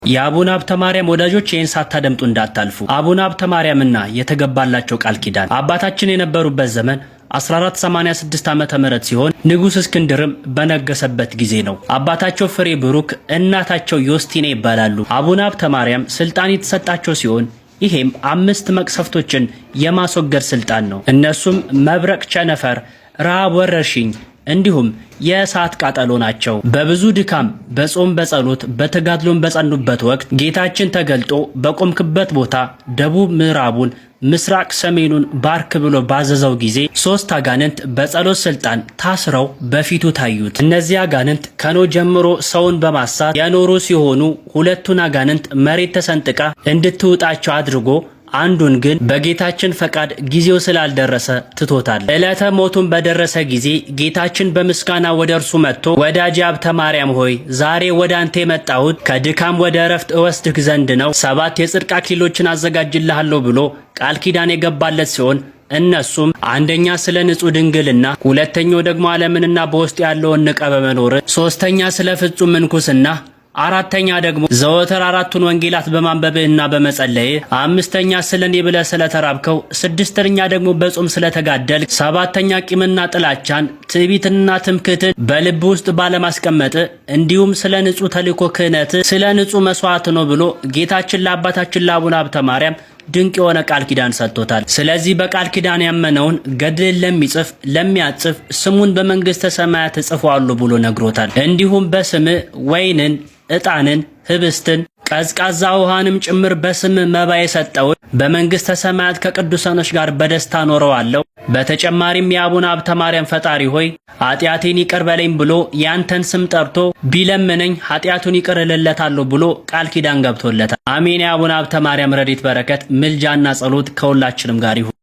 የአቡነ ሀብተ ማርያም ወዳጆች ይህን ሳታደምጡ እንዳታልፉ። አቡነ ሀብተ ማርያምና የተገባላቸው ቃል ኪዳን አባታችን የነበሩበት ዘመን 1486 ዓመተ ምህረት ሲሆን ንጉስ እስክንድርም በነገሰበት ጊዜ ነው። አባታቸው ፍሬ ብሩክ እናታቸው ዮስቲና ይባላሉ። አቡነ ሀብተ ማርያም ስልጣን የተሰጣቸው ሲሆን ይሄም 5 መቅሰፍቶችን የማስወገድ ስልጣን ነው። እነሱም መብረቅ፣ ቸነፈር፣ ረሃብ፣ ወረርሽኝ እንዲሁም የእሳት ቃጠሎ ናቸው። በብዙ ድካም በጾም በጸሎት በተጋድሎን በጸኑበት ወቅት ጌታችን ተገልጦ በቆምክበት ቦታ ደቡብ ምዕራቡን ምስራቅ ሰሜኑን ባርክ ብሎ ባዘዘው ጊዜ 3 አጋንንት በጸሎት ስልጣን ታስረው በፊቱ ታዩት። እነዚህ አጋንንት ከኖህ ጀምሮ ሰውን በማሳት የኖሩ ሲሆኑ 2ቱን አጋንንት መሬት ተሰንጥቃ እንድትውጣቸው አድርጎ አንዱን ግን በጌታችን ፈቃድ ጊዜው ስላልደረሰ ትቶታል። ዕለተ ሞቱን በደረሰ ጊዜ ጌታችን በምስጋና ወደ እርሱ መጥቶ ወዳጄ ሀብተ ማርያም ሆይ ዛሬ ወደ አንተ የመጣሁት ከድካም ወደ እረፍት እወስድህ ዘንድ ነው። 7 የጽድቅ አክሊሎችን አዘጋጅልሃለሁ ብሎ ቃል ኪዳን የገባለት ሲሆን እነሱም አንደኛ ስለ ንጹህ ድንግልና፣ ሁለተኛው ደግሞ ዓለምንና በውስጥ ያለውን ንቀ በመኖር፣ ሶስተኛ ስለ ፍጹም ምንኩስና፣ አራተኛ ደግሞ ዘወትር 4ቱን ወንጌላት በማንበብህና በመጸለይ፣ አምስተኛ ስለኔ ብለህ ስለተራብከው፣ ስድስተኛ ደግሞ በጾም ስለተጋደል፣ ሰባተኛ ቂምና ጥላቻን ትዕቢትንና ትምክህትን በልብ ውስጥ ባለማስቀመጥ እንዲሁም ስለ ንጹህ ተልእኮ ክህነት ስለ ንጹህ መስዋዕት ነው ብሎ ጌታችን ለአባታችን ለአቡነ ሀብተ ማርያም ድንቅ የሆነ ቃል ኪዳን ሰጥቶታል። ስለዚህ በቃል ኪዳን ያመነውን ገድልን ለሚጽፍ ለሚያጽፍ ስሙን በመንግስተ ሰማያት እጽፈዋለሁ ብሎ ነግሮታል። እንዲሁም በስም ወይንን፣ ዕጣንን፣ ህብስትን፣ ቀዝቃዛ ውሃንም ጭምር በስም መባ የሰጠውን በመንግስተ ሰማያት ከቅዱሳኖች ጋር በደስታ ኖረዋለሁ። በተጨማሪም የአቡነ ሀብተ ማርያም ፈጣሪ ሆይ ኃጢአቴን ይቅር በለኝ ብሎ ያንተን ስም ጠርቶ ቢለምነኝ ኃጢአቱን ይቅር እልለታለሁ ብሎ ቃል ኪዳን ገብቶለታል። አሜን። የአቡነ ሀብተ ማርያም ረድኤት በረከት ምልጃና ጸሎት ከሁላችንም ጋር ይሁን።